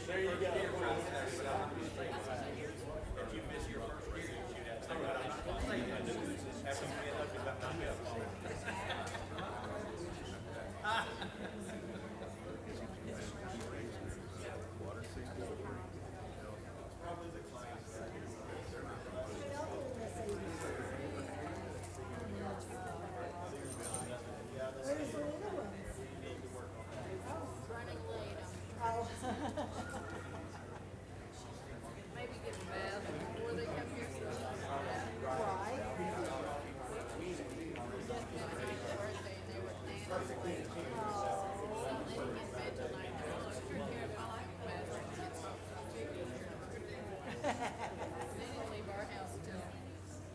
There you go. Where's the little ones? Running late. Oh. Maybe get a bath before they come here. Right. Just had a birthday and they were dancing. So they didn't get bed till 9. I took care of all the bathroom. They didn't leave our house till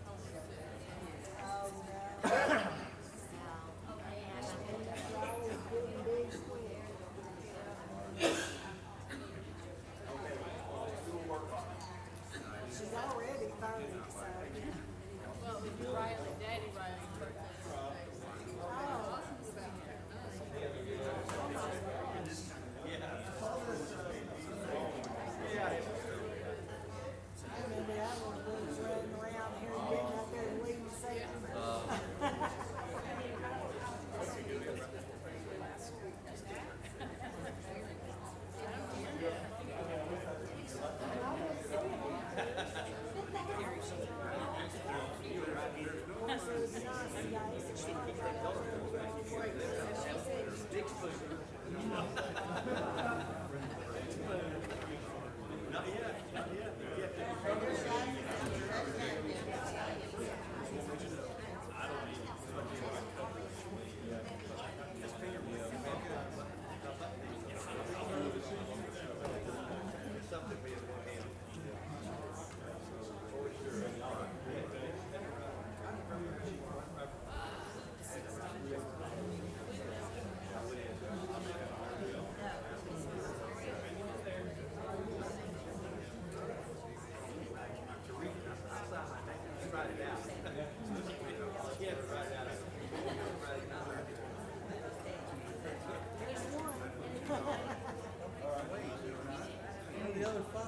over 6. Oh, no. Always getting big quick. She's already 30, so. Well, it was Riley, Daddy Riley's birthday today. Oh. Austin's about to turn 9. I remember that one was running around here and getting out there and leaving Satan. The other 5.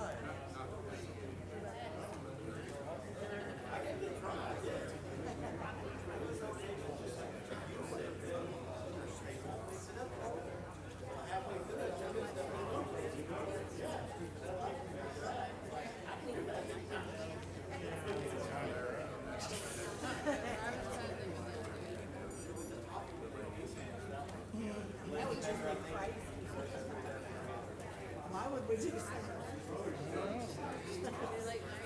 That would just be crazy. Why would we do something? Late night.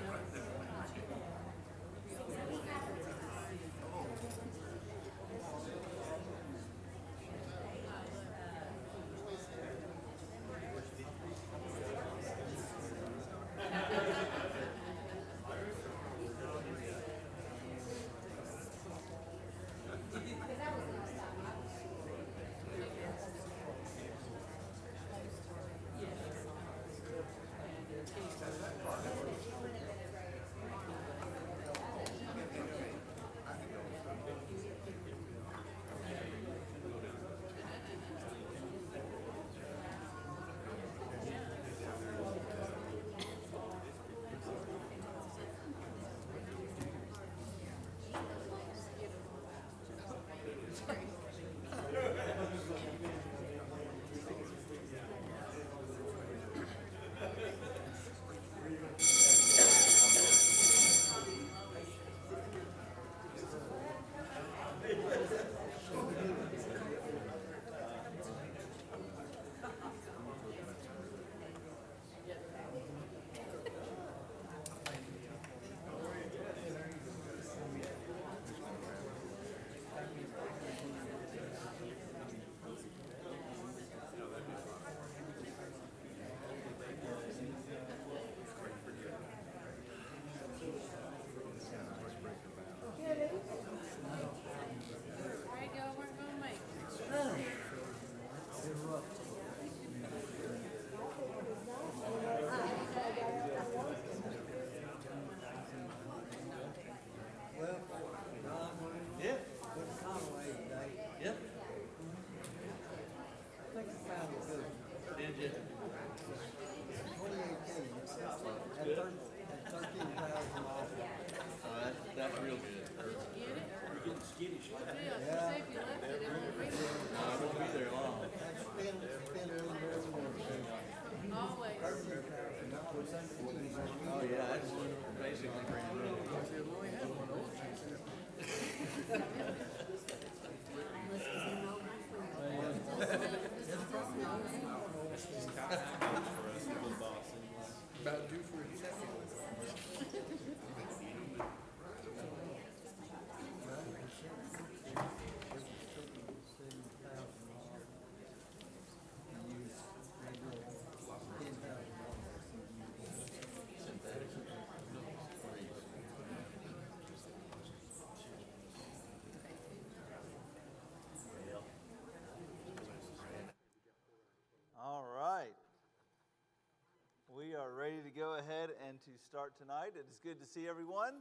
ready to go ahead and to start tonight. It is good to see everyone.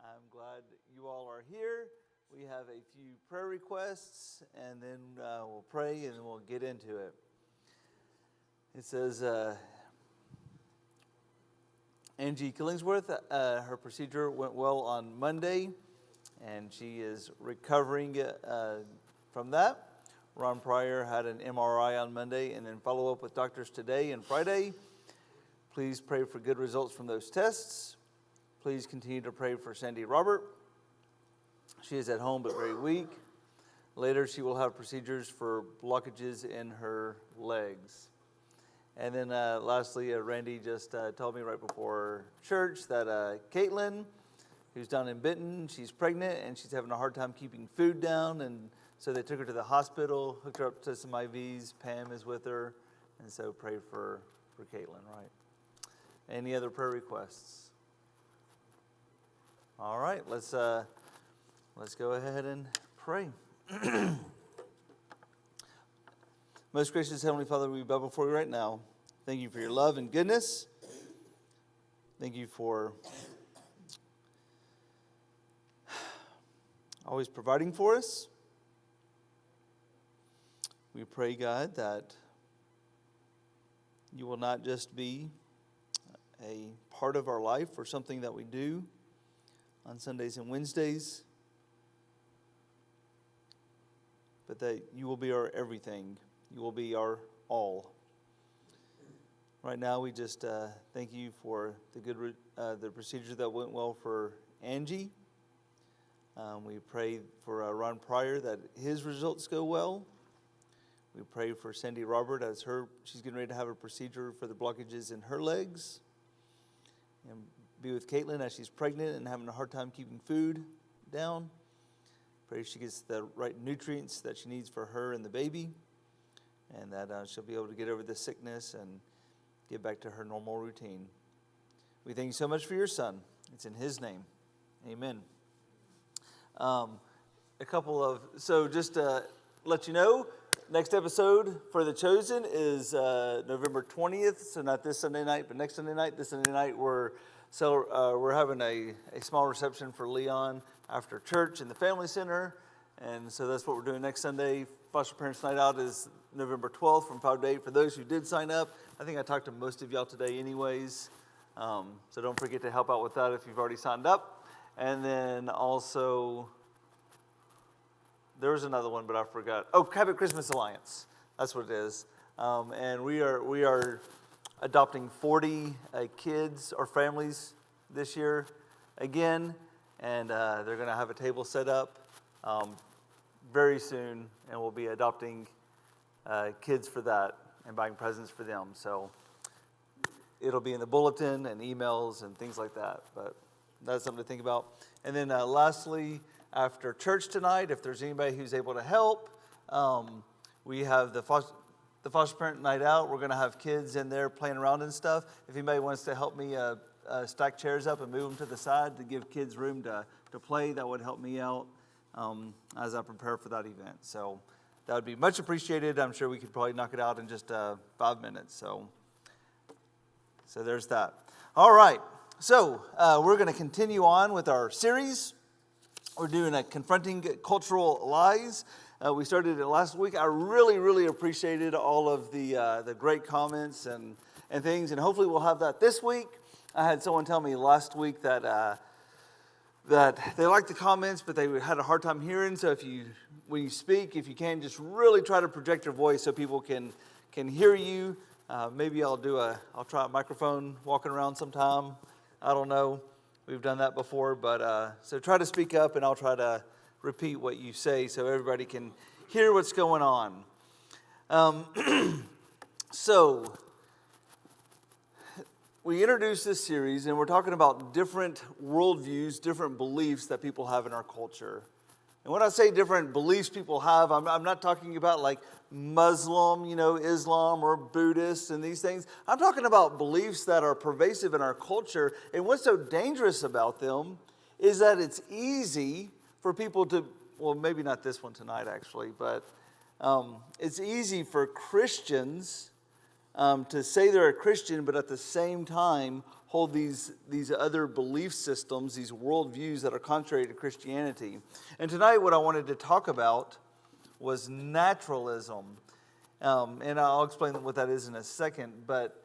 I'm glad you all are here. We have a few prayer requests, and then we'll pray, and then we'll get into it. It says, Angie Killingsworth, her procedure went well on Monday, and she is recovering from that. Ron Pryor had an MRI on Monday, and then follow up with doctors today and Friday. Please pray for good results from those tests. Please continue to pray for Sandy Robert. She is at home but very weak. Later, she will have procedures for blockages in her legs. And then lastly, Randy just told me right before church that Caitlin, who's down in Benton, she's pregnant and she's having a hard time keeping food down. And so they took her to the hospital, hooked her up to some IVs. Pam is with her. And so pray for Caitlin, right? Any other prayer requests? All right, let's go ahead and pray. Most gracious Heavenly Father, we bow before you right now. Thank you for your love and goodness. Thank you for always providing for us. We pray, God, that you will not just be a part of our life or something that we do on Sundays and Wednesdays, but that you will be our everything. You will be our all. Right now, we just thank you for the procedure that went well for Angie. We pray for Ron Pryor that his results go well. We pray for Sandy Robert as she's getting ready to have a procedure for the blockages in her legs. And be with Caitlin as she's pregnant and having a hard time keeping food down. Pray she gets the right nutrients that she needs for her and the baby, and that she'll be able to get over the sickness and get back to her normal routine. We thank you so much for your son. It's in his name. Amen. Just to let you know, next episode for The Chosen is November 20th, so not this Sunday night, but next Sunday night. This Sunday night, we're having a small reception for Leon after church in the Family Center, and so that's what we're doing next Sunday. Foster Parents Night Out is November 12th from 5 to 8. For those who did sign up, I think I talked to most of y'all today anyways, so don't forget to help out with that if you've already signed up. And then also, there was another one, but I forgot. Oh, Cabot Christmas Alliance. That's what it is. And we are adopting 40 kids or families this year again, and they're going to have a table set up very soon, and we'll be adopting kids for that and buying presents for them. So it'll be in the bulletin and emails and things like that, but that's something to think about. And then lastly, after church tonight, if there's anybody who's able to help, we have the Foster Parent Night Out. We're going to have kids in there playing around and stuff. If anybody wants to help me stack chairs up and move them to the side to give kids room to play, that would help me out as I prepare for that event. So that would be much appreciated. I'm sure we could probably knock it out in just 5 minutes. So there's that. All right. So we're going to continue on with our series. We're doing a Confronting Cultural Lies. We started it last week. I really, really appreciated all of the great comments and things, and hopefully we'll have that this week. I had someone tell me last week that they liked the comments, but they had a hard time hearing. So when you speak, if you can, just really try to project your voice so people can hear you. Maybe I'll try a microphone walking around sometime. I don't know. We've done that before, but so try to speak up, and I'll try to repeat what you say so everybody can hear what's going on. So we introduced this series, and we're talking about different worldviews, different beliefs that people have in our culture. And when I say different beliefs people have, I'm not talking about like Muslim, Islam or Buddhist and these things. I'm talking about beliefs that are pervasive in our culture. And what's so dangerous about them is that it's easy for people to, well, maybe not this one tonight actually, but it's easy for Christians to say they're a Christian, but at the same time hold these other belief systems, these worldviews that are contrary to Christianity. And tonight what I wanted to talk about was naturalism. And I'll explain what that is in a second. But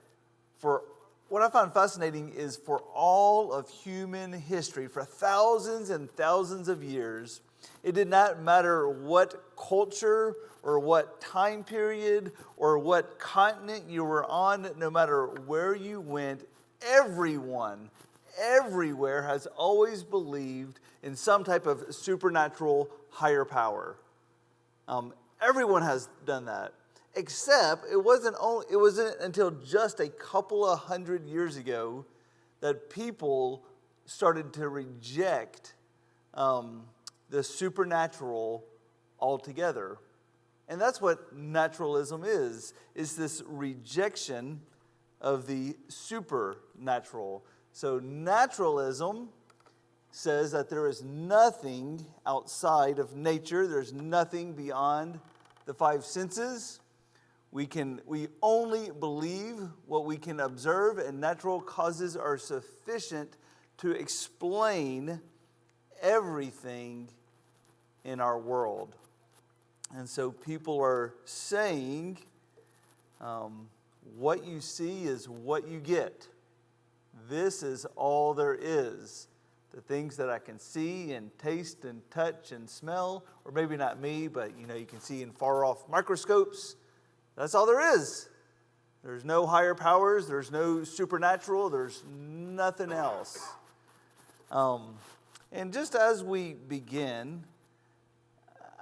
for what I found fascinating is for all of human history, for thousands and thousands of years, it did not matter what culture or what time period or what continent you were on, no matter where you went, everyone, everywhere has always believed in some type of supernatural higher power. Everyone has done that. Except it wasn't until just a couple of hundred years ago that people started to reject the supernatural altogether. And that's what naturalism is this rejection of the supernatural. So naturalism says that there is nothing outside of nature. There's nothing beyond the five senses. We only believe what we can observe, and natural causes are sufficient to explain everything in our world. And so people are saying, what you see is what you get. This is all there is. The things that I can see and taste and touch and smell, or maybe not me, but you can see in far off microscopes. That's all there is. There's no higher powers. There's no supernatural. There's nothing else. And just as we begin,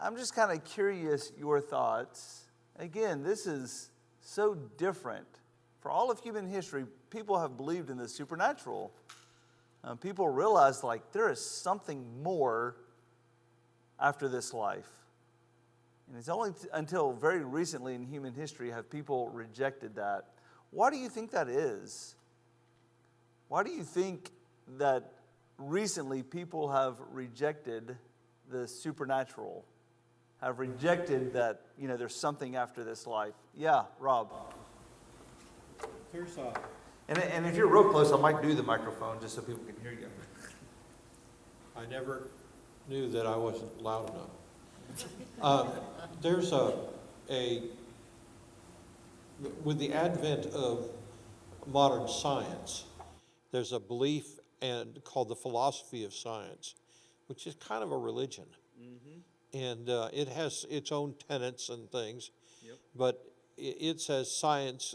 I'm just kind of curious your thoughts. Again, this is so different. For all of human history, people have believed in the supernatural. People realize there is something more after this life. And it's only until very recently in human history have people rejected that. Why do you think that is? Why do you think that recently people have rejected the supernatural? Have rejected that, there's something after this life? Yeah, Rob. There's And if you're real close, I might do the microphone just so people can hear you. I never knew that I wasn't loud enough. There's with the advent of modern science, there's a belief called the philosophy of science, which is kind of a religion. Mm-hmm. And it has its own tenets and things, yep. But it says science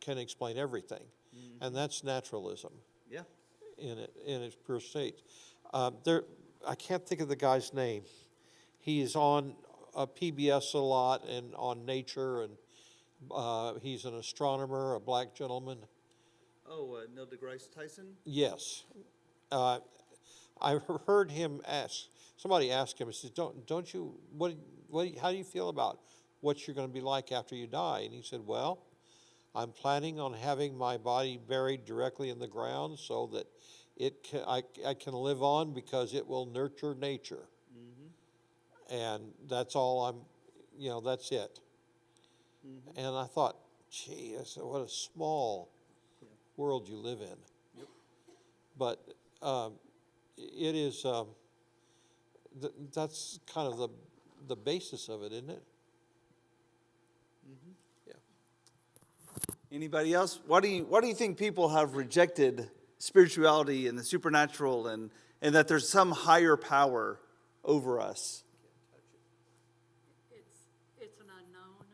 can explain everything. Mm-hmm. And that's naturalism. Yeah. In its pure state. I can't think of the guy's name. He's on PBS a lot and on Nature, and he's an astronomer, a black gentleman. Oh, Neil deGrasse Tyson? Yes. I heard him somebody ask him, he says, don't you, how do you feel about what you're going to be like after you die? And he said, well, I'm planning on having my body buried directly in the ground so that I can live on because it will nurture nature. Mm-hmm. And that's all that's it. Mm-hmm. And I thought, gee, what a small world you live in. Yep. But it is, that's kind of the basis of it, isn't it? Mm-hmm. Yeah. Anybody else? Why do you think people have rejected spirituality and the supernatural and that there's some higher power over us? It's an unknown.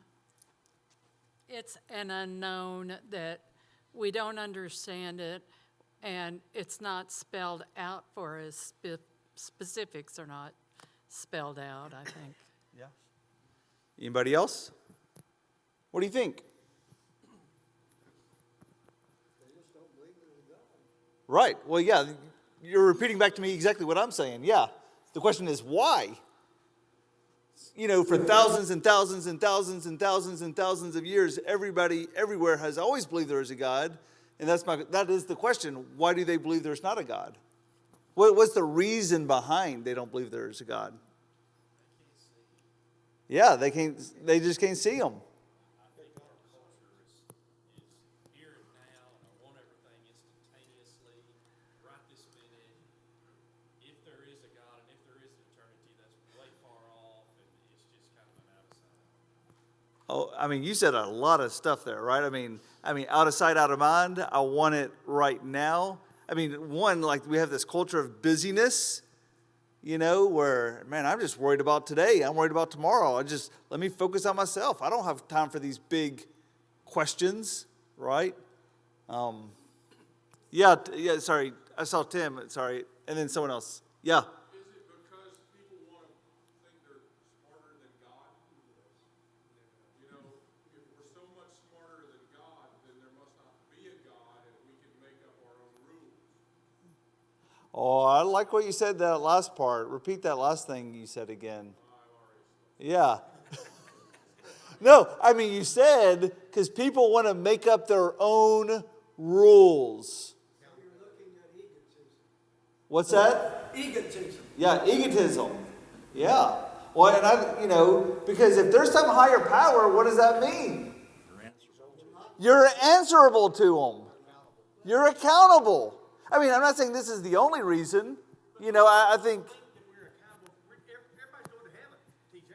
It's an unknown that we don't understand it, and it's not spelled out for us. Specifics are not spelled out, I think. Yeah. Anybody else? What do you think? Right. Well, yeah, you're repeating back to me exactly what I'm saying. Yeah. The question is why? For thousands and thousands and thousands and thousands and thousands of years, everybody everywhere has always believed there is a God. And that is the question. Why do they believe there's not a God? What's the reason behind they don't believe there is a God? Yeah, they just can't see him. I think our culture is Oh, I mean, you said a lot of stuff there, right? I mean, out of sight, out of mind. I want it right now. I mean, one, like we have this culture of busyness, where, man, I'm just worried about today. I'm worried about tomorrow. Let me focus on myself. I don't have time for these big questions, right? Sorry. I saw Tim, sorry. And then someone else. Yeah. Is it because people want to think they're smarter than God? If we're so much smarter than God, then there must not be a God, and we can make up our own rules. Oh, I like what you said, that last part. Repeat that last thing you said again. Yeah. No, I mean, you said because people want to make up their own rules. You're looking at egotism. What's that? Egotism. Yeah, egotism. Yeah. Well, and because if there's some higher power, what does that mean? You're answerable to them. You're accountable. I mean, I'm not saying this is the only reason. I think. Everybody's going to heaven, TJ.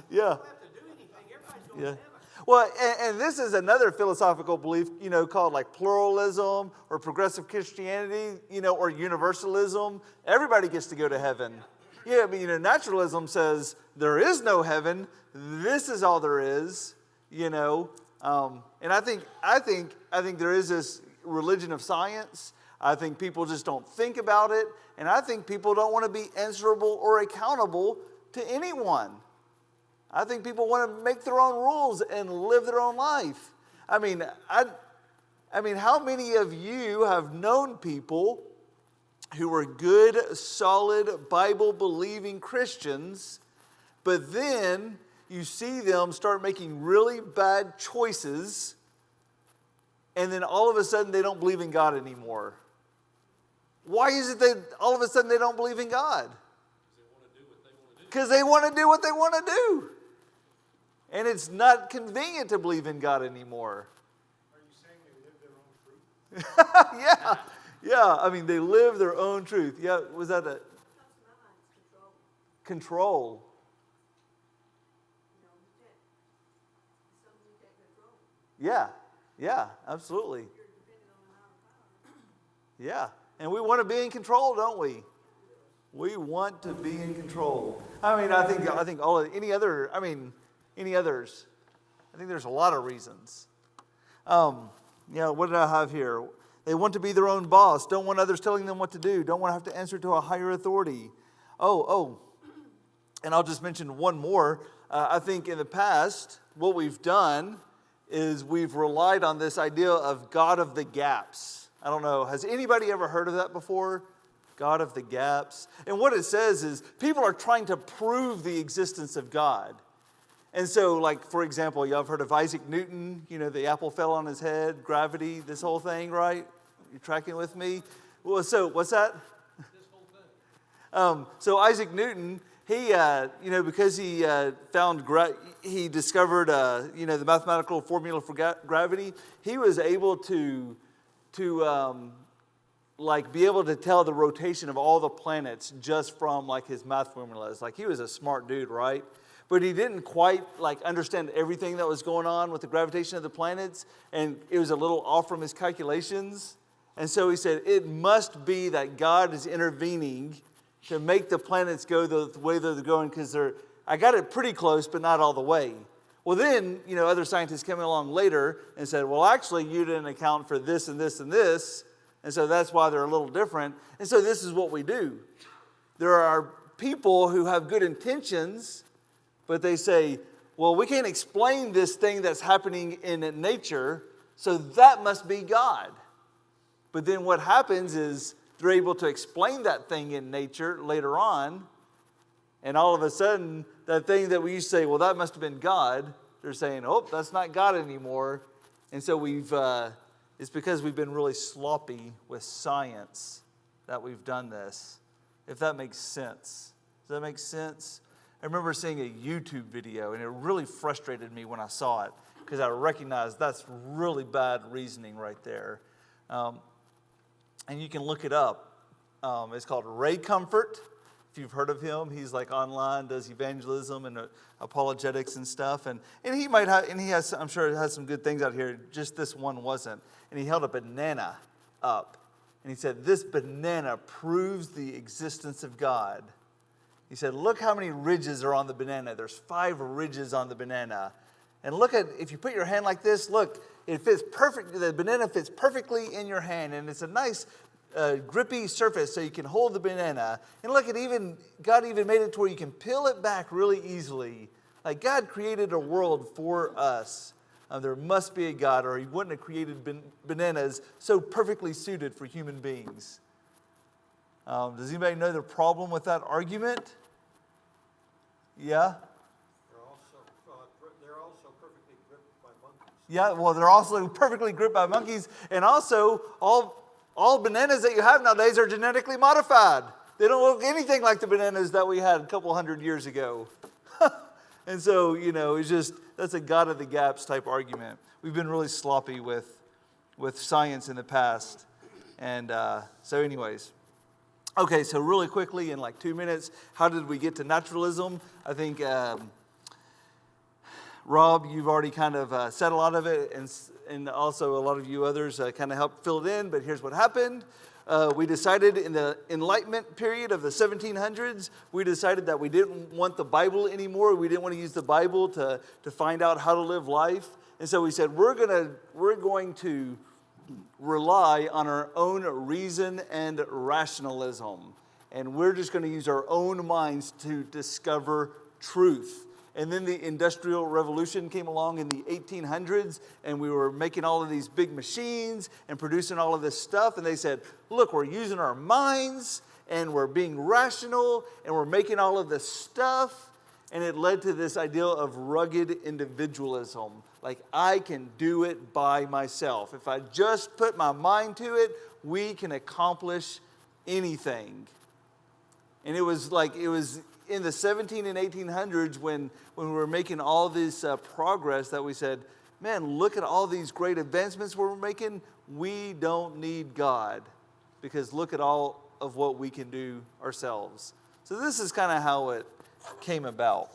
Yeah. You don't have to do anything. Everybody's going to heaven. Well, and this is another philosophical belief, called like pluralism or progressive Christianity, or universalism. Everybody gets to go to heaven. Yeah, but naturalism says there is no heaven. This is all there is. And I think there is this religion of science. I think people just don't think about it, and I think people don't want to be answerable or accountable to anyone. I think people want to make their own rules and live their own life. I mean, how many of you have known people who were good, solid, Bible-believing Christians, but then you see them start making really bad choices, and then all of a sudden they don't believe in God anymore? Why is it that all of a sudden they don't believe in God? Because they want to do what they want to do. And it's not convenient to believe in God anymore. Are you saying they live their own truth? Yeah. I mean, they live their own truth. Yeah, was that a control? Yeah, absolutely. Yeah, and we want to be in control, don't we? We want to be in control. I mean, I think any others. I think there's a lot of reasons. What did I have here? They want to be their own boss. Don't want others telling them what to do. Don't want to have to answer to a higher authority. And I'll just mention one more. I think in the past, what we've done is we've relied on this idea of God of the gaps. I don't know, has anybody ever heard of that before? God of the gaps. And what it says is people are trying to prove the existence of God. And so, like, for example, y'all have heard of Isaac Newton, the apple fell on his head, gravity, this whole thing, right? You tracking with me? Well, so what's that? This whole thing. So Isaac Newton, he, because he he discovered, the mathematical formula for gravity, he was able to be able to tell the rotation of all the planets just from, his math formulas. He was a smart dude, right? But he didn't quite, understand everything that was going on with the gravitation of the planets, and it was a little off from his calculations. And so he said, it must be that God is intervening to make the planets go the way they're going, because I got it pretty close, but not all the way. Well, then, other scientists came along later and said, well, actually, you didn't account for this and this and this, and so that's why they're a little different. And so this is what we do. There are people who have good intentions, but they say, well, we can't explain this thing that's happening in nature, so that must be God. But then what happens is they're able to explain that thing in nature later on, and all of a sudden, that thing that we used to say, well, that must have been God, they're saying, oh, that's not God anymore. And so it's because we've been really sloppy with science that we've done this, if that makes sense. Does that make sense? I remember seeing a YouTube video, and it really frustrated me when I saw it, because I recognized that's really bad reasoning right there. And you can look it up. It's called Ray Comfort if you've heard of him. He's like online, does evangelism and apologetics and stuff. And he might have, and he has, I'm sure it has some good things out here. Just this one wasn't. And he held a banana up. And he said, this banana proves the existence of God. He said, look how many ridges are on the banana. There's 5 ridges on the banana. And look at, if you put your hand like this, look, it fits perfect. The banana fits perfectly in your hand. And it's a nice grippy surface so you can hold the banana. And look, God even made it to where you can peel it back really easily. Like God created a world for us. There must be a God, or he wouldn't have created bananas so perfectly suited for human beings. Does anybody know the problem with that argument? Yeah? They're also perfectly gripped by monkeys. Yeah, well, they're also perfectly gripped by monkeys. And also, all bananas that you have nowadays are genetically modified. They don't look anything like the bananas that we had a couple hundred years ago. And so, it's just, that's a God of the gaps type argument. We've been really sloppy with science in the past. And so anyways. Okay, so really quickly, in like 2 minutes, how did we get to naturalism? I think, Rob, you've already kind of said a lot of it, and also a lot of you others kind of helped fill it in, but here's what happened. We decided in the Enlightenment period of the 1700s, we decided that we didn't want the Bible anymore. We didn't want to use the Bible to find out how to live life. And so we said, we're going to rely on our own reason and rationalism. And we're just going to use our own minds to discover truth. And then the Industrial Revolution came along in the 1800s, and we were making all of these big machines and producing all of this stuff. And they said, look, we're using our minds, and we're being rational, and we're making all of this stuff. And it led to this idea of rugged individualism. Like, I can do it by myself. If I just put my mind to it, we can accomplish anything. And it was in the 17 and 1800s when we were making all this progress that we said, man, look at all these great advancements we're making. We don't need God, because look at all of what we can do ourselves. So this is kind of how it came about.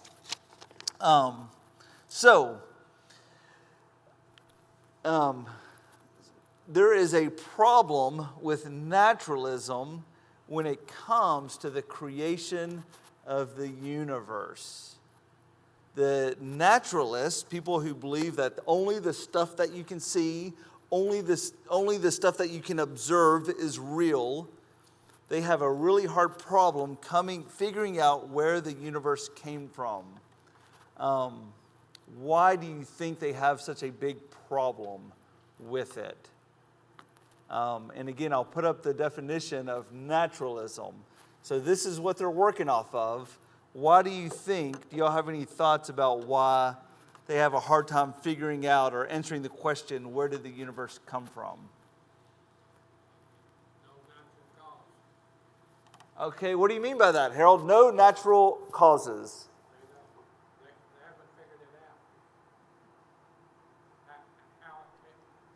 There is a problem with naturalism when it comes to the creation of the universe. The naturalists, people who believe that only the stuff that you can see, only the stuff that you can observe is real, they have a really hard problem figuring out where the universe came from. Why do you think they have such a big problem with it? And again, I'll put up the definition of naturalism. So this is what they're working off of. Why do you think, do y'all have any thoughts about why they have a hard time figuring out or answering the question, where did the universe come from? No natural cause. Okay, what do you mean by that, Harold? No natural causes. They haven't figured it out.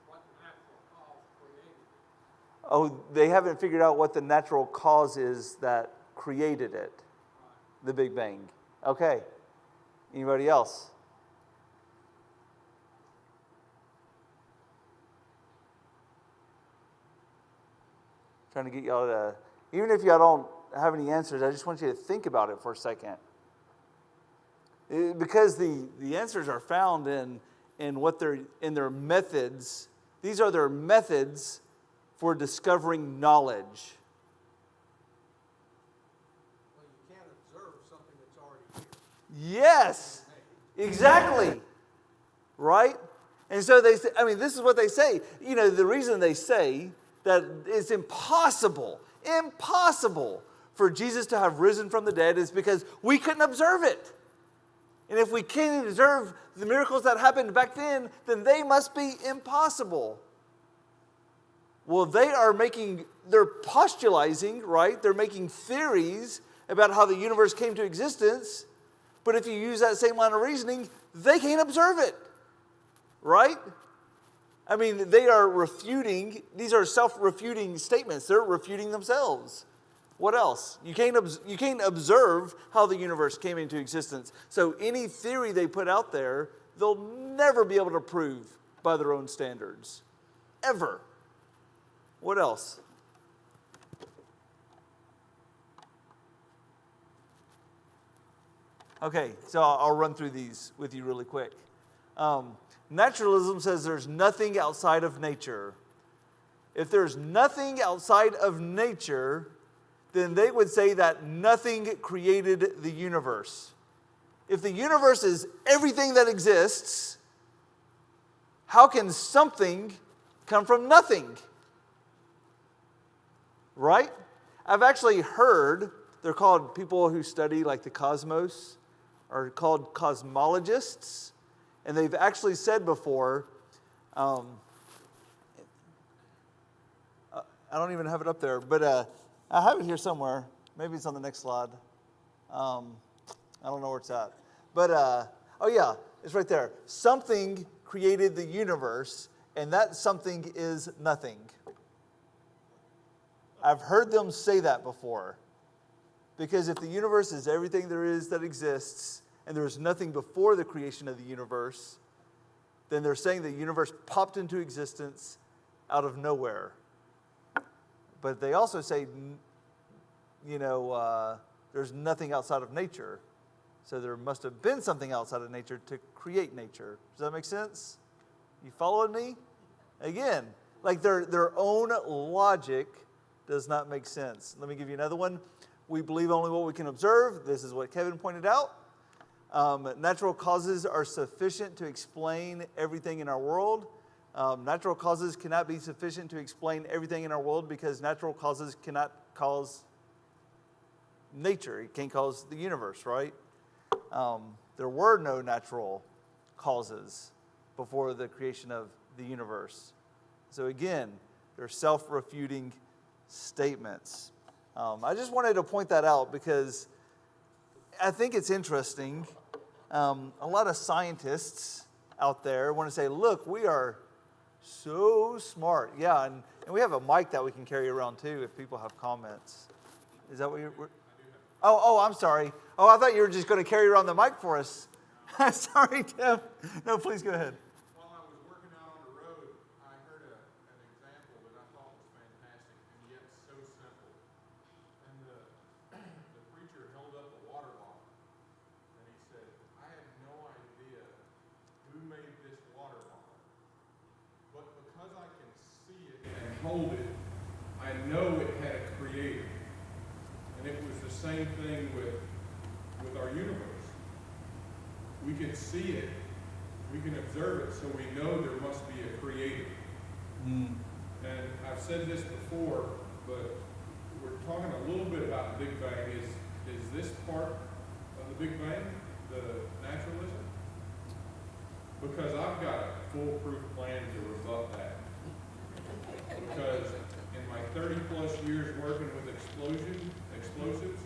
What natural cause created it. Oh, they haven't figured out what the natural cause is that created it. The Big Bang. Okay. Anybody else? Trying to get y'all to, even if y'all don't have any answers, I just want you to think about it for a second. Because the answers are found in what in their methods. These are their methods for discovering knowledge. Well, you can't observe something that's already here. Yes, exactly. Right? And so they say, this is what they say. The reason they say that it's impossible for Jesus to have risen from the dead is because we couldn't observe it. And if we can't observe the miracles that happened back then they must be impossible. Well, they're postulating, right? They're making theories about how the universe came to existence. But if you use that same line of reasoning, they can't observe it, right? they are refuting, these are self-refuting statements. They're refuting themselves. What else? You can't observe how the universe came into existence. So any theory they put out there, they'll never be able to prove by their own standards. Ever. What else? Okay, so I'll run through these with you really quick. Naturalism says there's nothing outside of nature. If there's nothing outside of nature, then they would say that nothing created the universe. If the universe is everything that exists, how can something come from nothing? Right? I've actually heard, they're called people who study like the cosmos, are called cosmologists, and they've actually said before, I don't even have it up there, but I have it here somewhere. Maybe it's on the next slide. I don't know where it's at. But, oh yeah, it's right there. Something created the universe, and that something is nothing. I've heard them say that before. Because if the universe is everything there is that exists, and there's nothing before the creation of the universe, then they're saying the universe popped into existence out of nowhere. But they also say, there's nothing outside of nature. So there must have been something outside of nature to create nature. Does that make sense? You following me? Again, like their own logic does not make sense. Let me give you another one. We believe only what we can observe. This is what Kevin pointed out. Natural causes are sufficient to explain everything in our world. Natural causes cannot be sufficient to explain everything in our world because natural causes cannot cause nature. It can't cause the universe, right? There were no natural causes before the creation of the universe. So again, they're self-refuting statements. I just wanted to point that out because I think it's interesting. A lot of scientists out there want to say, look, we are so smart. Yeah, and we have a mic that we can carry around too if people have comments. Is that what you're... Oh, I'm sorry. Oh, I thought you were just going to carry around the mic for us. Sorry, Tim. No, please go ahead. While I was working out on the road, I heard an example that I thought was fantastic and yet so simple. And the preacher held up a water bottle and he said, I have no idea who made this water bottle, but because I can see it and hold it, I know it had a creator. And it was the same thing with our universe. We can see it, we can observe it, so we know there must be a creator. And I've said this before, but we're talking a little bit about the Big Bang. Is this part of the Big Bang, the naturalism? Because I've got a foolproof plan to rebut that. Because in my 30 plus years working with explosives,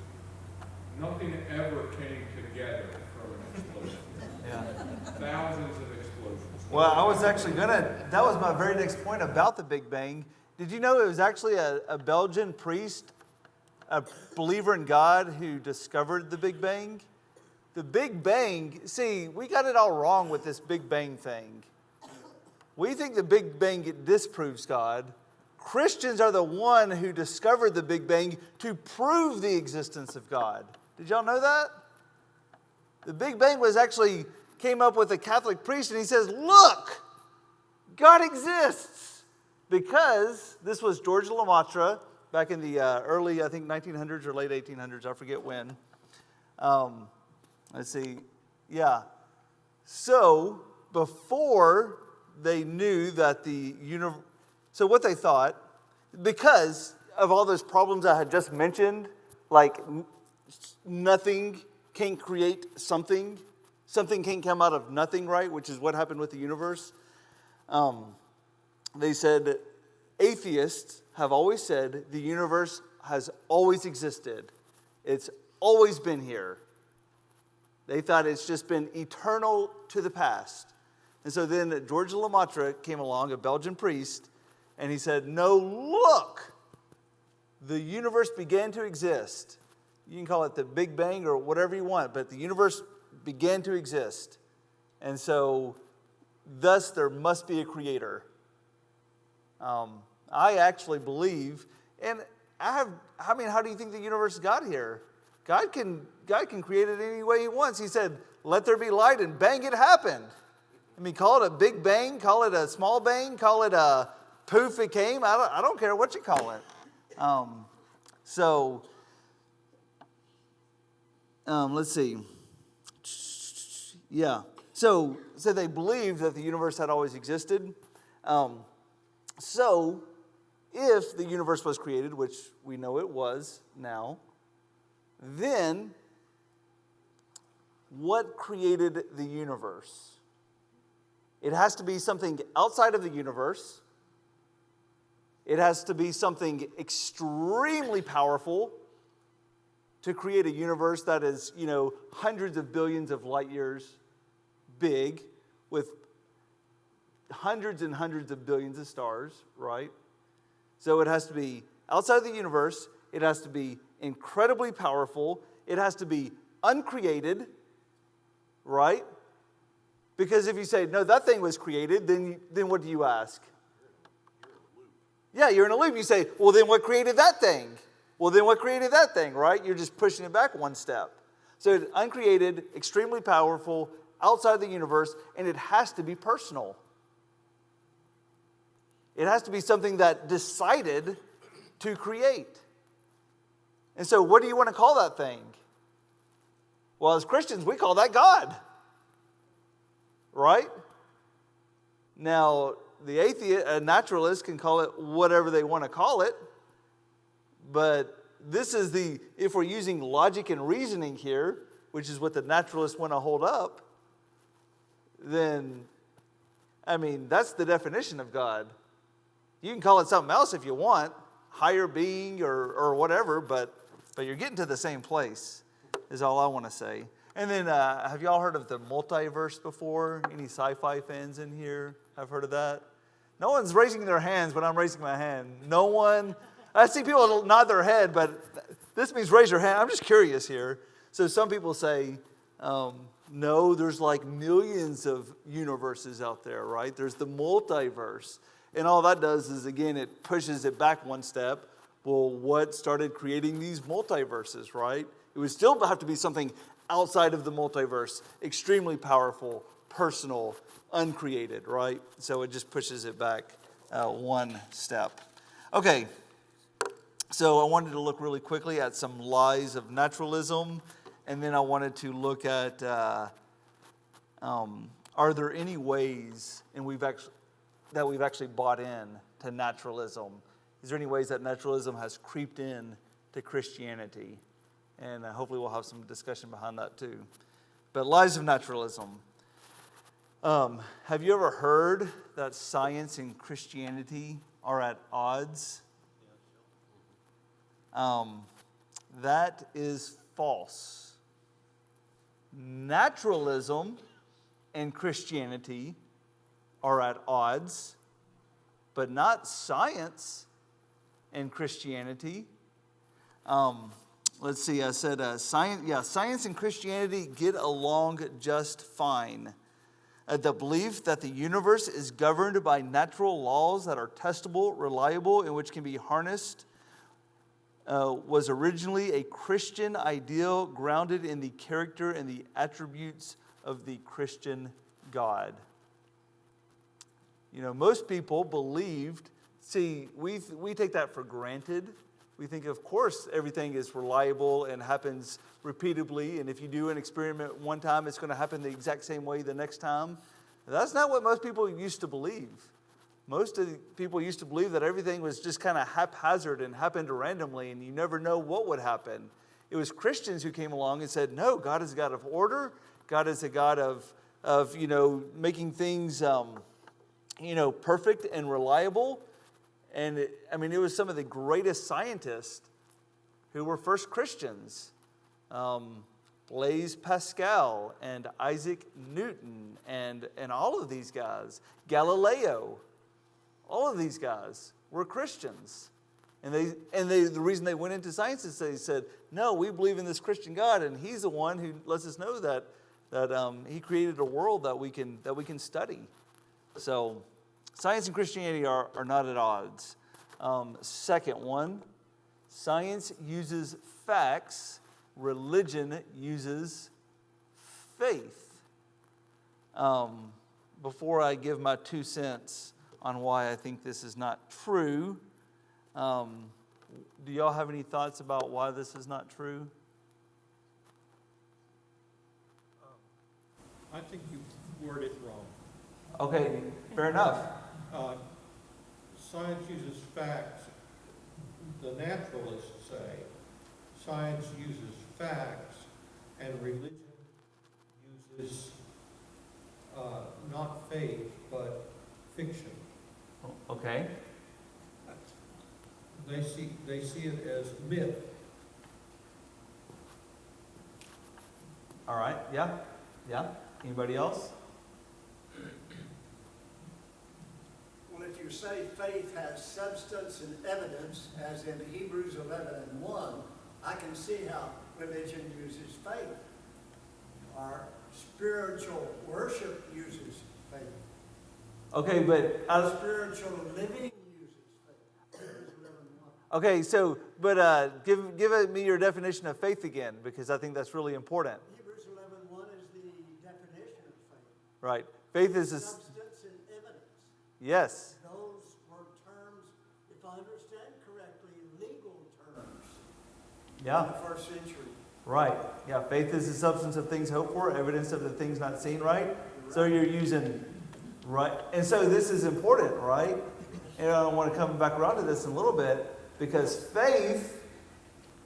nothing ever came together from an explosion. Yeah. Thousands of explosions. Well, I was actually that was my very next point about the Big Bang. Did you know it was actually a Belgian priest, a believer in God, who discovered the Big Bang? The Big Bang, see, we got it all wrong with this Big Bang thing. We think the Big Bang disproves God. Christians are the one who discovered the Big Bang to prove the existence of God. Did y'all know that? The Big Bang came up with a Catholic priest, and he says, look, God exists. Because this was George Lemaitre back in the early, I think, 1900s or late 1800s. I forget when. Let's see. Yeah. So before they knew that the universe... So what they thought, because of all those problems I had just mentioned, like nothing can create something can't come out of nothing, right? Which is what happened with the universe. They said, atheists have always said the universe has always existed. It's always been here. They thought it's just been eternal to the past. And so then George Lemaitre came along, a Belgian priest, and he said, no, look, the universe began to exist. You can call it the Big Bang or whatever you want, but the universe began to exist. And so, thus, there must be a creator. I actually believe, and how do you think the universe got here? God can create it any way he wants. He said, let there be light, and bang, it happened. I mean, call it a big bang, call it a small bang, call it a poof, it came. I don't care what you call it. Let's see. Yeah. So they believed that the universe had always existed. So if the universe was created, which we know it was now, then what created the universe? It has to be something outside of the universe. It has to be something extremely powerful to create a universe that is, hundreds of billions of light years big, with hundreds and hundreds of billions of stars, right? So it has to be outside of the universe. It has to be incredibly powerful. It has to be uncreated, right? Because if you say, no, that thing was created, then what do you ask? Yeah, you're in a loop. You say, well, then what created that thing? Well, then what created that thing, right? You're just pushing it back one step. So it's uncreated, extremely powerful, outside the universe, and it has to be personal. It has to be something that decided to create. And so what do you want to call that thing? Well, as Christians, we call that God. Right? Now, the atheist, a naturalist can call it whatever they want to call it. But this is if we're using logic and reasoning here, which is what the naturalists want to hold up, then, that's the definition of God. You can call it something else if you want, higher being or whatever, but you're getting to the same place, is all I want to say. And then, have y'all heard of the multiverse before? Any sci-fi fans in here have heard of that? No one's raising their hands, but I'm raising my hand. No one. I see people nod their head, but this means raise your hand. I'm just curious here. So some people say, no, there's like millions of universes out there, right? There's the multiverse. And all that does is, again, it pushes it back one step. Well, what started creating these multiverses, right? It would still have to be something outside of the multiverse, extremely powerful, personal, uncreated, right? So it just pushes it back one step. Okay, so I wanted to look really quickly at some lies of naturalism, and then I wanted to look at are there any ways that we've actually bought in to naturalism? Is there any ways that naturalism has creeped in to Christianity? And hopefully we'll have some discussion behind that too. But lies of naturalism. Have you ever heard that science and Christianity are at odds? That is false. Naturalism and Christianity are at odds, but not science and Christianity. Let's see, I said science and Christianity get along just fine. The belief that the universe is governed by natural laws that are testable, reliable, and which can be harnessed was originally a Christian ideal grounded in the character and the attributes of the Christian God. Most people believed, we take that for granted. We think, of course, everything is reliable and happens repeatably, and if you do an experiment one time, it's going to happen the exact same way the next time. That's not what most people used to believe. Most of the people used to believe that everything was just kind of haphazard and happened randomly, and you never know what would happen. It was Christians who came along and said, no, God is a God of order. God is a God of making things, perfect and reliable. And it was some of the greatest scientists who were first Christians. Blaise Pascal and Isaac Newton and all of these guys. Galileo. All of these guys were Christians. And the reason they went into science is they said, no, we believe in this Christian God, and He's the one who lets us know that He created a world that we can study. So, science and Christianity are not at odds. Second one, science uses facts, religion uses faith. Before I give my 2 cents on why I think this is not true, do y'all have any thoughts about why this is not true? I think you word it wrong. Okay, fair enough. Science uses facts. The naturalists say science uses facts and religion uses not faith, but fiction. Okay. They see it as myth. All right. Yeah. Anybody else? Well, if you say faith has substance and evidence, as in Hebrews 11:1, I can see how religion uses faith. Or spiritual worship uses faith. Okay, but Spiritual living uses faith. Hebrews 11:1. okay. So, but give me your definition of faith again, because I think that's really important. Hebrews 11:1 is the definition of faith. Right. Faith is a Substance and evidence. yes. Those were terms, if I understand correctly, legal terms in Yeah. the first century. Right. Yeah. Faith is the substance of things hoped for, evidence of the things not seen. Right. So you're using right, and so this is important, right? And I want to come back around to this in a little bit, because faith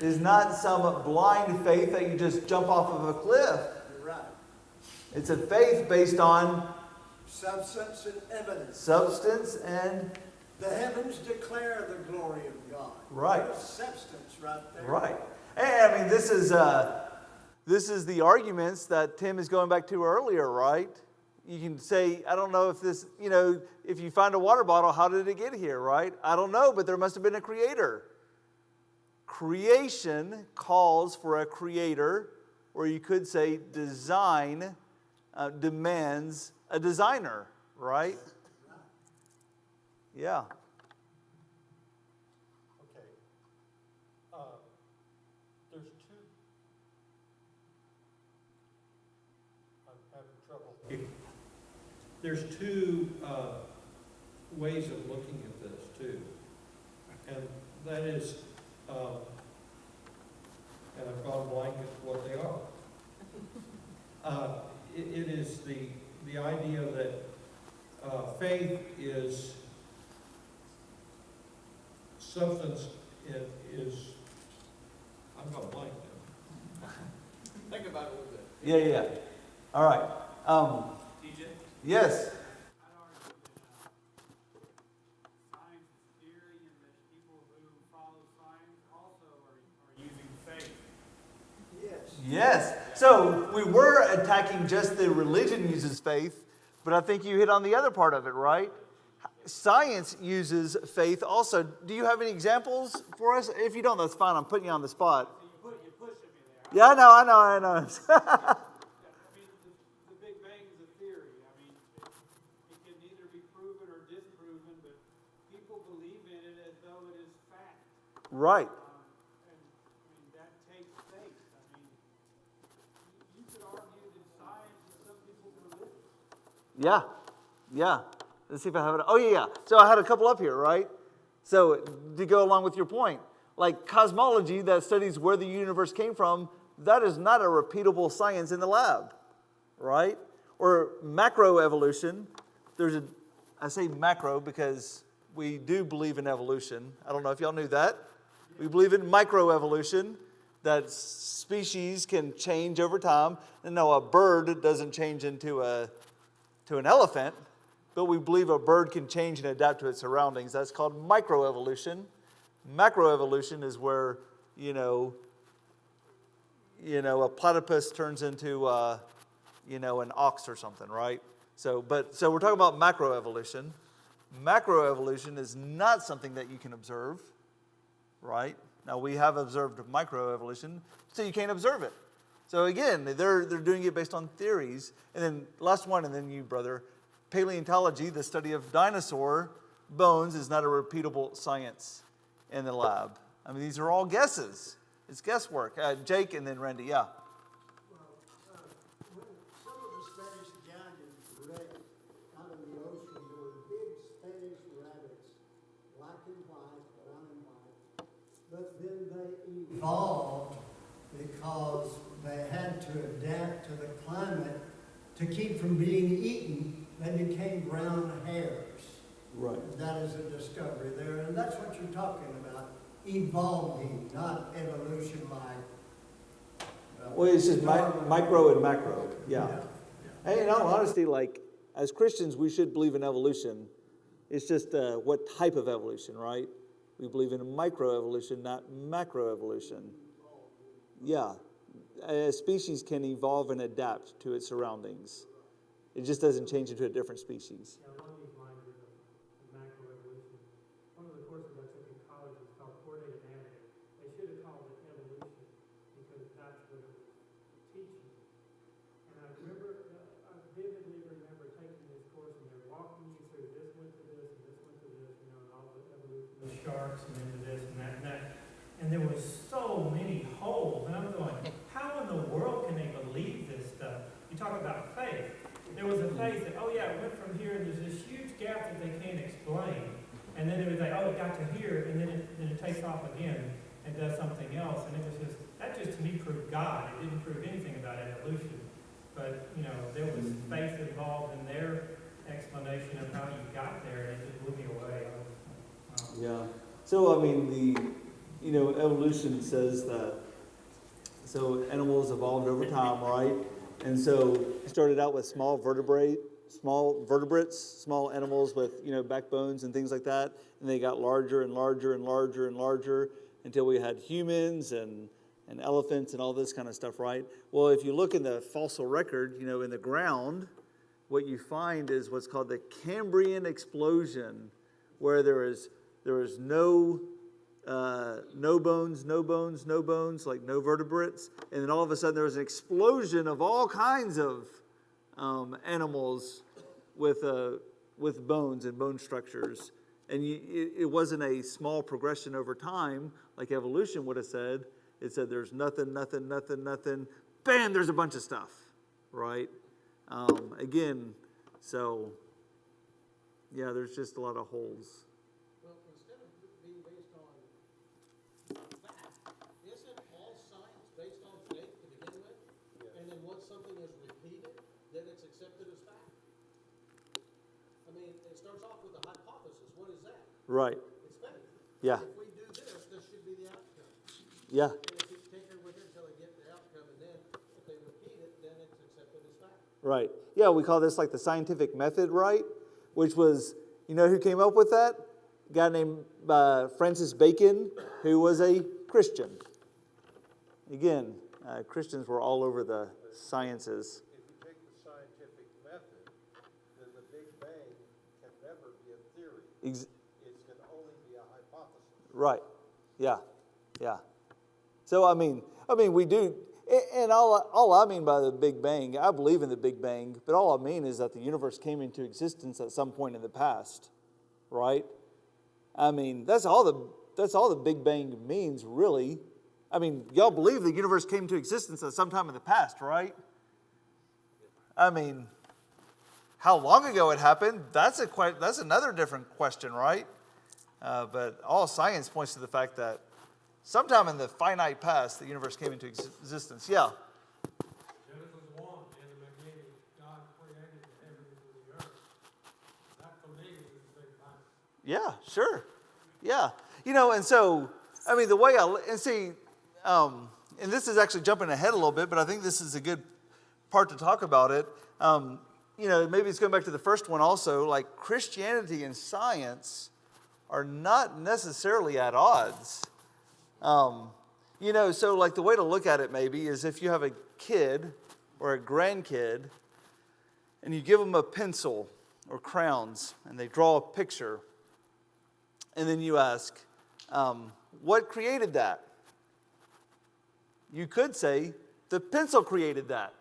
is not some blind faith that you just jump off of a cliff. You're right. It's a faith based on Substance and evidence. substance and The heavens declare the glory of God. Right. There's substance right there. right. And I mean, this is the arguments that Tim is going back to earlier, right? You can say, I don't know if this, if you find a water bottle, how did it get here, right? I don't know, but there must have been a creator. Creation calls for a creator, or you could say design demands a designer, right? Yeah. Okay. There's two. I'm having trouble. There's two ways of looking at this too, and that is, and I've gone blank at what they are. It is the idea that faith is substance. Is I'm going blank now. Think about it a little bit. Yeah. All right. TJ? Yes. I'd argue that science is theory and that people who follow science also are using faith. Yes. Yes. So we were attacking just the religion uses faith, but I think you hit on the other part of it, right? Science uses faith also. Do you have any examples for us? If you don't, that's fine. I'm putting you on the spot. You're pushing me there. Yeah, I know. I mean, the Big Bang is a theory. I mean, it can neither be proven or disproven, but people believe in it as though it is fact. Right. And I mean, that takes faith. I mean, you could argue that science is some people's religion. Yeah. Let's see if I have it. Oh, yeah. So I had a couple up here, right? So to go along with your point, like cosmology that studies where the universe came from, that is not a repeatable science in the lab, right? Or macroevolution. I say macro because we do believe in evolution. I don't know if y'all knew that. We believe in microevolution, that species can change over time. And no, a bird doesn't change into an elephant, but we believe a bird can change and adapt to its surroundings. That's called microevolution. Macroevolution is where, a platypus turns into, an ox or something, right? So we're talking about macroevolution. Macroevolution is not something that you can observe. right? Now, we have observed microevolution, so you can't observe it. So again, they're doing it based on theories. And then last one, and then you, brother. Paleontology, the study of dinosaur bones, is not a repeatable science in the lab. I mean, these are all guesses. It's guesswork. Jake and then Randy, yeah. When some of the Spanish galleons wrecked out in the ocean, there were big Spanish rabbits, black and white, brown and white. But then they evolved because they had to adapt to the climate to keep from being eaten. They became brown hares. Right. That is a discovery there, and that's what you're talking about, evolving, not evolution by... Well, it's just Darwin. micro and macro. Yeah. Yeah. And in all honesty, like, as Christians, we should believe in evolution. It's just what type of evolution, right? We believe in microevolution, not macroevolution. Yeah. A species can evolve and adapt to its surroundings. It just doesn't change into a different species. Yeah, along these lines of macroevolution, one of the courses I took in college was called coordinated anatomy. They should have called it evolution because that's what it was teaching. And I vividly remember taking this course and they're walking you through this went to this and this went to this, you know, and all the evolution of sharks and into this and that and that. And there was so many holes, and I'm going, how in the world can they believe this stuff? You talk about faith. There was a faith that, oh yeah, it went from here, and there's this huge gap that they can't explain. And then it was like, oh, it got to here, and then it takes off again and does something else. And it was just, that just to me proved God. It didn't prove anything about evolution. But, you know, there was faith involved in their explanation of how you got there, and it just blew me away. I was, wow. Yeah. So, I mean, evolution says that, so animals evolved over time, right? And so it started out with small vertebrates, small animals with, backbones and things like that. And they got larger and larger and larger and larger until we had humans and elephants and all this kind of stuff, right? Well, if you look in the fossil record, in the ground, what you find is what's called the Cambrian explosion, where there is no bones, like no vertebrates. And then all of a sudden there was an explosion of all kinds of animals with bones and bone structures. And it wasn't a small progression over time, like evolution would have said. It said there's nothing. Bam, there's a bunch of stuff, right? Again, so, yeah, there's just a lot of holes. Well, instead of being based on fact, isn't all science based on faith to begin with? Yeah. And then once something is repeated, then it's accepted as fact. I mean, it starts off with a hypothesis. What is that? Right. It's faith. Yeah. If we do this should be the outcome. Yeah. And if you tinker with it until they get the outcome, and then if they repeat it, then it's accepted as fact. Right. Yeah, we call this like the scientific method, right? Which was, who came up with that? A guy named Francis Bacon, who was a Christian. Again, Christians were all over the sciences. If you take the scientific method, then the Big Bang can never be a theory. It can only be a hypothesis. Right. Yeah. Yeah. So, I mean, we do, and all I mean by the Big Bang, I believe in the Big Bang, but all I mean is that the universe came into existence at some point in the past, right? I mean, that's all the Big Bang means, really. I mean, y'all believe the universe came into existence at some time in the past, right? I mean, how long ago it happened, that's another different question, right? But all science points to the fact that sometime in the finite past, the universe came into existence. Yeah. Genesis 1, in the beginning, God created the heavens and the earth. That for me is the Big Bang. Yeah, sure. Yeah. And so, I mean, the way and this is actually jumping ahead a little bit, but I think this is a good part to talk about it. Maybe it's going back to the first one also, like Christianity and science are not necessarily at odds. So like the way to look at it maybe is if you have a kid or a grandkid and you give them a pencil or crayons and they draw a picture and then you ask, What created that? You could say the pencil created that.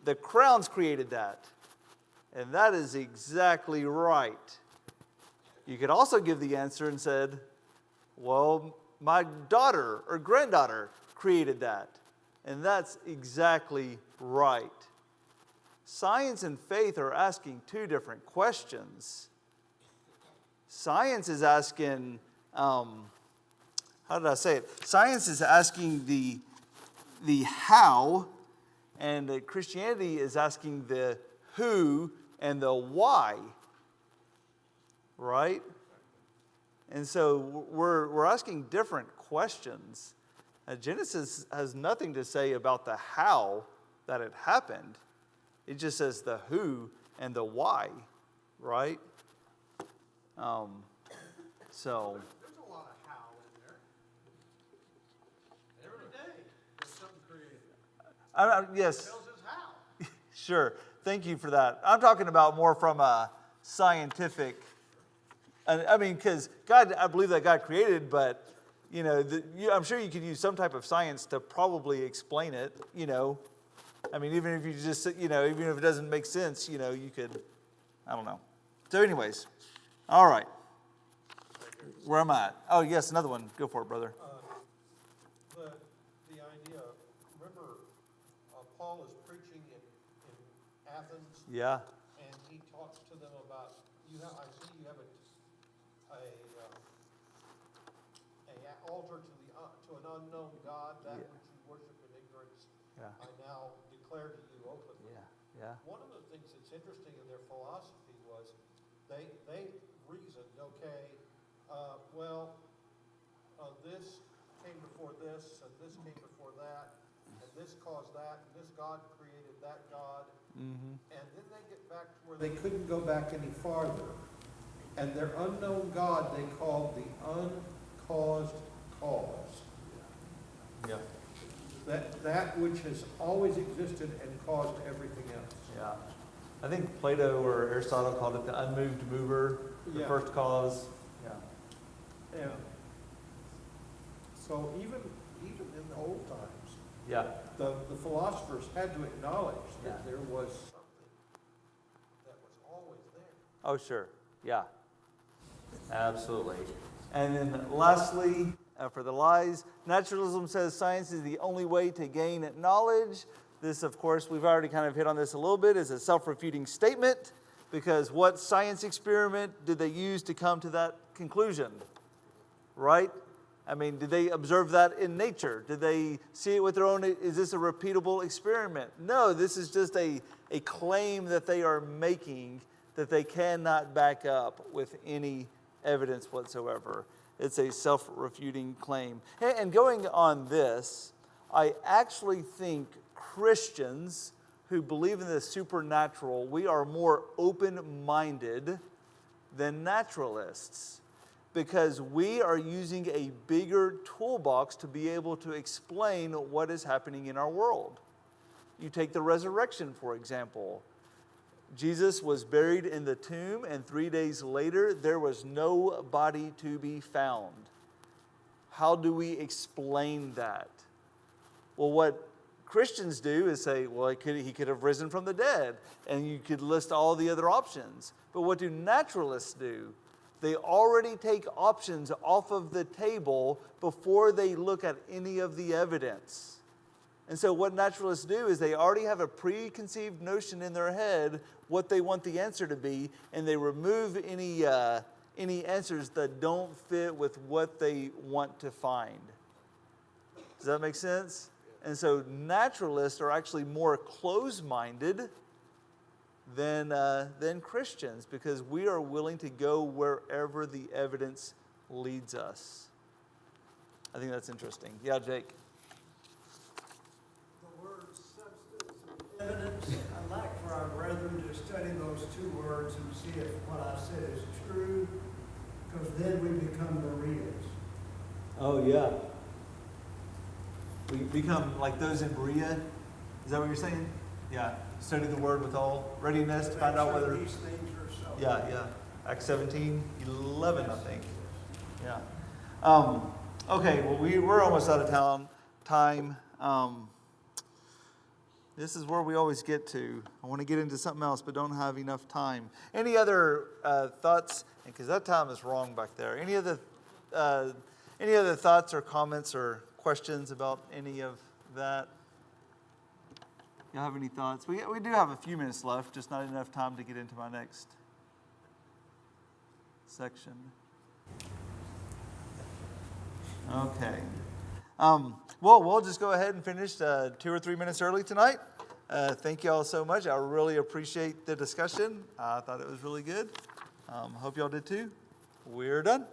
The crowns created that. And that is exactly right. You could also give the answer and said, well, my daughter or granddaughter created that. And that's exactly right. Science and faith are asking two different questions. Science is asking, how did I say it? Science is asking the how, and Christianity is asking the who and the why, right? And so we're asking different questions. Genesis has nothing to say about the how that it happened. It just says the who and the why, right? So There's a lot of how in there. Every day, there's something created. yes, Tells us how. sure. Thank you for that. I'm talking about more from a scientific. I mean, because God, I believe that God created, but I'm sure you could use some type of science to probably explain it. I mean, even if you just, even if it doesn't make sense, you could, I don't know. So anyways, all right. Where am I at? Oh, yes, another one. Go for it, brother. The idea, remember, Paul is preaching in Athens, Yeah. and he talks to them about, I see you have a altar to an unknown God, that Yeah. which you worship in ignorance, Yeah. I now declare to you openly. Yeah. One of the things that's interesting in their philosophy was they reasoned, okay, this came before this, and this came before that, and this caused that, and this God created that God. Mm-hmm. And then they get back to where they couldn't go back any farther. And their unknown God they called the uncaused cause. Yeah. That which has always existed and caused everything else. Yeah. I think Plato or Aristotle called it the unmoved mover, the Yeah. first cause. Yeah. Yeah. So even in the old times, Yeah. the philosophers had to acknowledge Yeah. that there was something that was always there. Oh, sure. Yeah. Absolutely. And then lastly, for the lies, naturalism says science is the only way to gain knowledge. This, of course, we've already kind of hit on this a little bit, is a self-refuting statement, because what science experiment did they use to come to that conclusion? Right? I mean, did they observe that in nature? Did they see it with their own? Is this a repeatable experiment? No, this is just a claim that they are making that they cannot back up with any evidence whatsoever. It's a self-refuting claim. And going on this, I actually think Christians who believe in the supernatural, we are more open-minded than naturalists, because we are using a bigger toolbox to be able to explain what is happening in our world. You take the resurrection, for example. Jesus was buried in the tomb, and 3 days later, there was no body to be found. How do we explain that? Well, what Christians do is say, well, he could have risen from the dead, and you could list all the other options. But what do naturalists do? They already take options off of the table before they look at any of the evidence. And so what naturalists do is they already have a preconceived notion in their head what they want the answer to be, and they remove any answers that don't fit with what they want to find. Does that make sense? And so naturalists are actually more closed-minded than Christians, because we are willing to go wherever the evidence leads us. I think that's interesting. Yeah, Jake. The word substance and evidence, I'd like for our brethren to study those two words and see if what I said is true, because then we become Bereans. Oh, yeah. We become like those in Berea. Is that what you're saying? Yeah. Study the word with all readiness to find out whether. These things are so. Yeah. Acts 17:11, I think. Yeah. Okay, well, we're almost out of time. This is where we always get to. I want to get into something else, but don't have enough time. Any other thoughts? Because that time is wrong back there. Any other thoughts or comments or questions about any of that? Y'all have any thoughts? We do have a few minutes left, just not enough time to get into my next section. Okay. Well, we'll just go ahead and finish 2 or 3 minutes early tonight. Thank you all so much. I really appreciate the discussion. I thought it was really good. Hope y'all did too. We're done.